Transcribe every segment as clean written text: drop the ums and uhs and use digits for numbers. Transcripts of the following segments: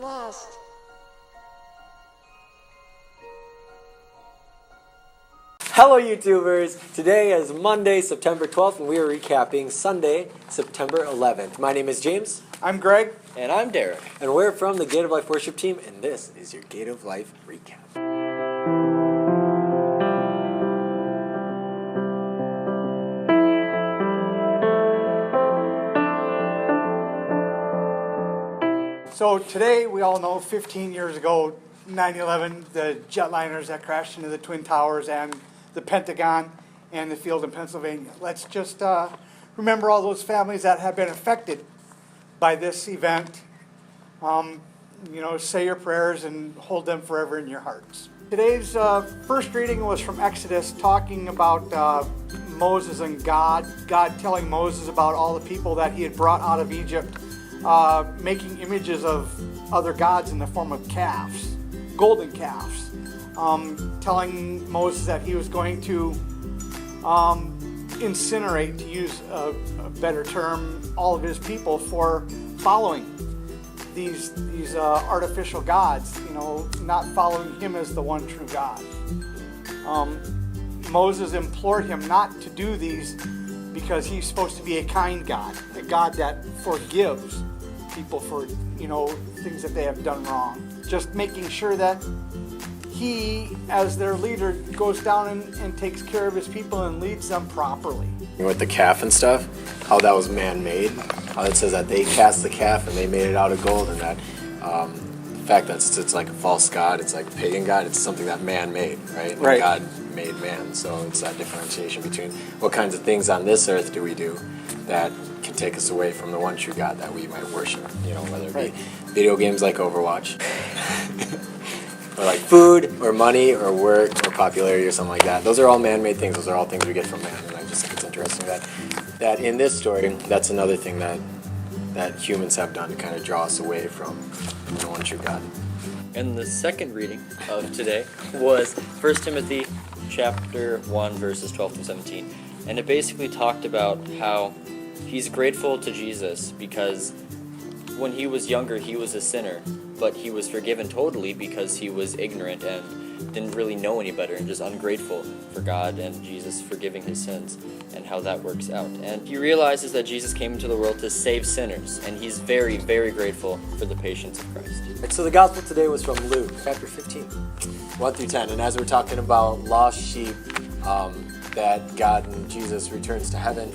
lost. Hello YouTubers! Today is Monday, September 12th, and we are recapping Sunday, September 11th. My name is James. I'm Greg. And I'm Derek. And we're from the Gate of Life worship team, and this is your Gate of Life recap. So today, we all know 15 years ago, 9/11, the jetliners that crashed into the Twin Towers and the Pentagon and the field in Pennsylvania. Let's just remember all those families that have been affected by this event. Say your prayers and hold them forever in your hearts. Today's first reading was from Exodus, talking about Moses and God telling Moses about all the people that he had brought out of Egypt, making images of other gods in the form of calves, golden calves, telling Moses that he was going to incinerate, to use a better term, all of his people for following these artificial gods, not following him as the one true God. Moses implored him not to do these because he's supposed to be a kind God, a God that forgives people for, things that they have done wrong. Just making sure that he, as their leader, goes down and takes care of his people and leads them properly. With the calf and stuff, how that was man-made, how it says that they cast the calf and they made it out of gold, and that the fact that it's like a false god, it's like a pagan god, it's something that man made, right? Right. God made man, so it's that differentiation between what kinds of things on this earth do we do that can take us away from the one true God that we might worship, whether it be video games like Overwatch, or like food, or money, or work, or popularity, or something like that. Those are all man-made things. Those are all things we get from man, and I just think it's interesting that in this story, that's another thing that humans have done to kind of draw us away from the one true God. And the second reading of today was 1 Timothy chapter 1, verses 12 through 17. And it basically talked about how he's grateful to Jesus because when he was younger, he was a sinner, but he was forgiven totally because he was ignorant and didn't really know any better and just ungrateful for God and Jesus forgiving his sins and how that works out. And he realizes that Jesus came into the world to save sinners, and he's very, very grateful for the patience of Christ. Right, so the gospel today was from Luke, chapter 15, 1 through 10. And as we're talking about lost sheep, that God and Jesus returns to heaven,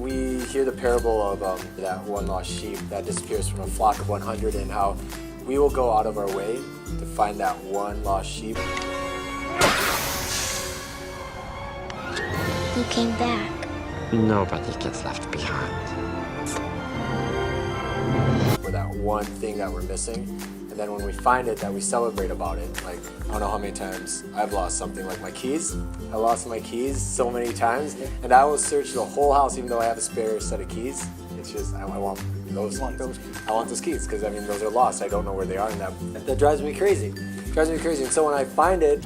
we hear the parable of that one lost sheep that disappears from a flock of 100, and how we will go out of our way to find that one lost sheep. You came back. Nobody gets left behind. Or that one thing that we're missing. And then when we find it, that we celebrate about it. Like, I don't know how many times I've lost something, like my keys. I lost my keys so many times, and I will search the whole house even though I have a spare set of keys. It's just, I want those keys. I want those keys because, those are lost. I don't know where they are, and that drives me crazy. It drives me crazy. And so when I find it,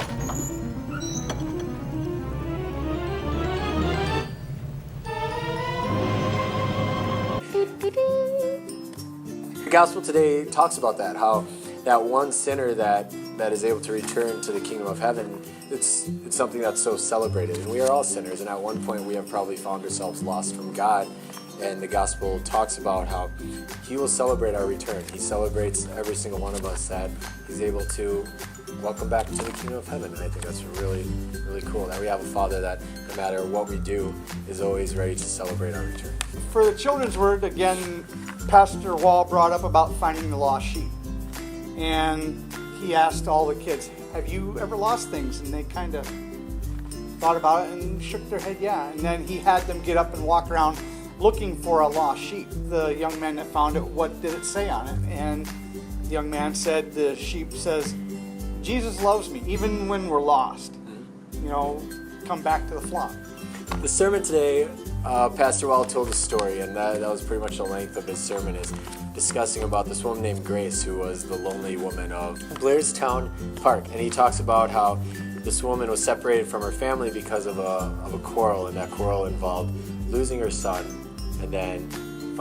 the gospel today talks about that, how that one sinner that is able to return to the kingdom of heaven, it's something that's so celebrated. And we are all sinners, and at one point we have probably found ourselves lost from God. And the gospel talks about how he will celebrate our return. He celebrates every single one of us, that he's able to welcome back to the kingdom of heaven. And I think that's really, really cool, that we have a Father that no matter what we do is always ready to celebrate our return. For the children's word, again, Pastor Wall brought up about finding the lost sheep. And he asked all the kids, have you ever lost things? And they kind of thought about it and shook their head, yeah. And then he had them get up and walk around looking for a lost sheep. The young man that found it, what did it say on it? And the young man said, the sheep says, Jesus loves me, even when we're lost. Come back to the flock. The sermon today, Pastor Wall told a story, and that was pretty much the length of his sermon, is discussing about this woman named Grace, who was the lonely woman of Blairstown Park. And he talks about how this woman was separated from her family because of a quarrel, and that quarrel involved losing her son and then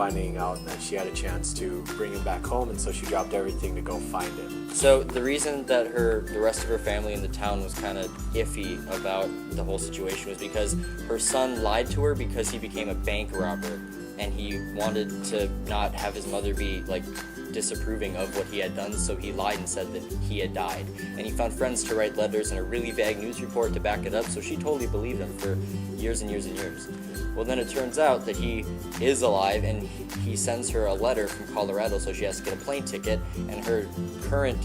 finding out that she had a chance to bring him back home, and so she dropped everything to go find him. So the reason that the rest of her family in the town was kind of iffy about the whole situation was because her son lied to her because he became a bank robber, and he wanted to not have his mother be like disapproving of what he had done, so he lied and said that he had died. And he found friends to write letters and a really vague news report to back it up, so she totally believed him for years and years and years. Well, then it turns out that he is alive, and he sends her a letter from Colorado, so she has to get a plane ticket, and her current,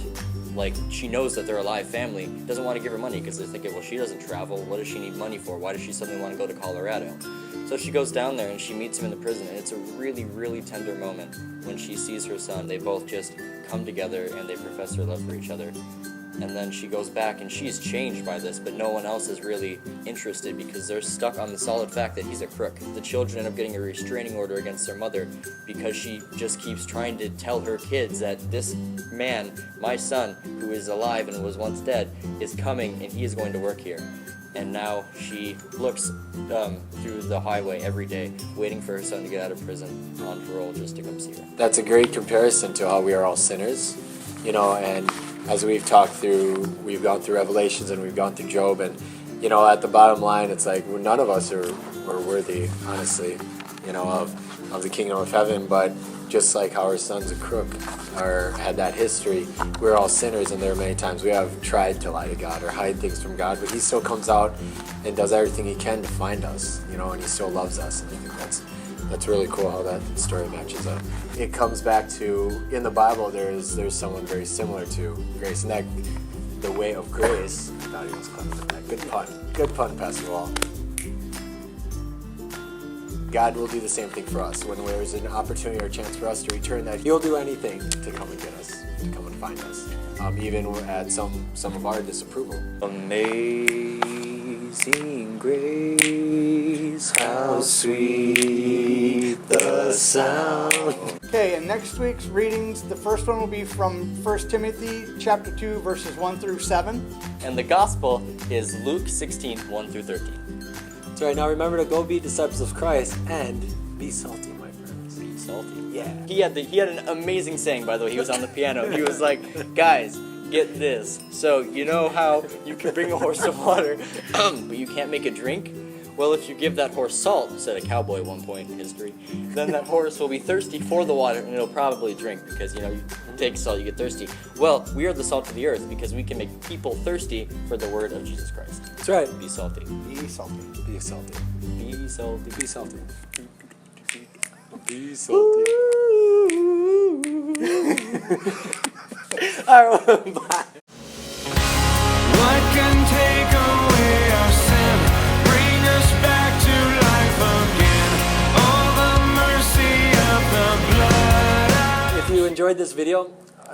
like, she knows that they're a alive family, doesn't want to give her money because they're thinking, well, she doesn't travel, what does she need money for? Why does she suddenly want to go to Colorado? So she goes down there and she meets him in the prison, and it's a really, really tender moment when she sees her son. They both just come together and they profess their love for each other. And then she goes back and she's changed by this, but no one else is really interested because they're stuck on the solid fact that he's a crook. The children end up getting a restraining order against their mother because she just keeps trying to tell her kids that this man, my son, who is alive and was once dead, is coming and he is going to work here. And now she looks through the highway every day, waiting for her son to get out of prison on parole just to come see her. That's a great comparison to how we are all sinners, you know, and as we've gone through Revelations and we've gone through Job, and, you know, at the bottom line, it's like none of us are worthy, honestly, you know, of the kingdom of heaven, but just like how our son's a crook or had that history, we're all sinners, and there are many times we have tried to lie to God or hide things from God, but he still comes out and does everything he can to find us, you know, and he still loves us, and I think that's really cool how that story matches up. It comes back to, in the Bible, there's someone very similar to grace, and that the way of grace, I thought he was clever with that. Good pun, Pastor Wall. God will do the same thing for us. When there's an opportunity or a chance for us to return that, he'll do anything to come and get us, to come and find us, even at some of our disapproval. Amazing grace, how sweet the sound. Okay, in next week's readings, the first one will be from 1 Timothy chapter 2, verses 1 through 7. And the gospel is Luke 16, 1 through 13. That's right. Now remember to go be disciples of Christ and be salty, my friends. Be salty. Yeah. He had an amazing saying, by the way. He was on the piano. He was like, guys, get this. So you know how you can bring a horse to water, but you can't make it drink? Well, if you give that horse salt, said a cowboy at one point in history, then that horse will be thirsty for the water, and it'll probably drink because, you know, you take salt, you get thirsty. Well, we are the salt of the earth because we can make people thirsty for the word of Jesus Christ. That's right. Be salty. Be salty. Be salty. Be salty. Be salty. Be salty. All right, bye. What can take away our sin, bring us back to life again? All the mercy of the blood. If you enjoyed this video,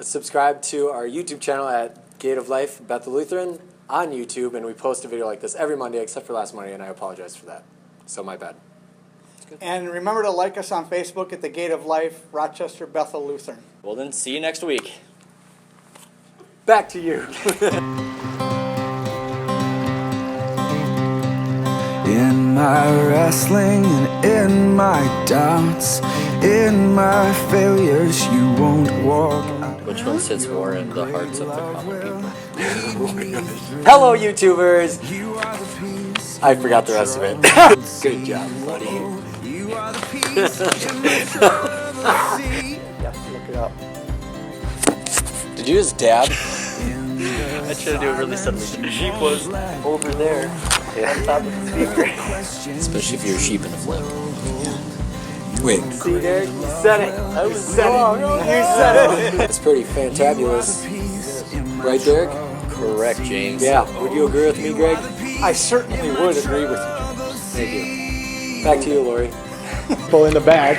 subscribe to our YouTube channel at Gate of Life Bethel Lutheran on YouTube, and we post a video like this every Monday except for last Monday, and I apologize for that. So my bad. And remember to like us on Facebook at the Gate of Life, Rochester Bethel Lutheran. Well, then, see you next week. Back to you. In my wrestling and in my doubts, in my failures, you won't walk out. Which one sits more in the hearts of the common people? Hello, YouTubers. You are the peace. I forgot the rest of it. Good job, buddy. You are the peace in the trouble of the sea. Yeah, look it up. Did you just dab? I tried to do it really subtly. The sheep was over there on top of the speaker. Especially if you're a sheep in a flip. Wait. See, Derek, you said it. I was saying you said it. That's pretty fantabulous. Right, Derek? Correct, James. Yeah. Would you agree with me, Greg? I certainly would agree with you. Thank you. Back to you, Lori. Pull in the bag.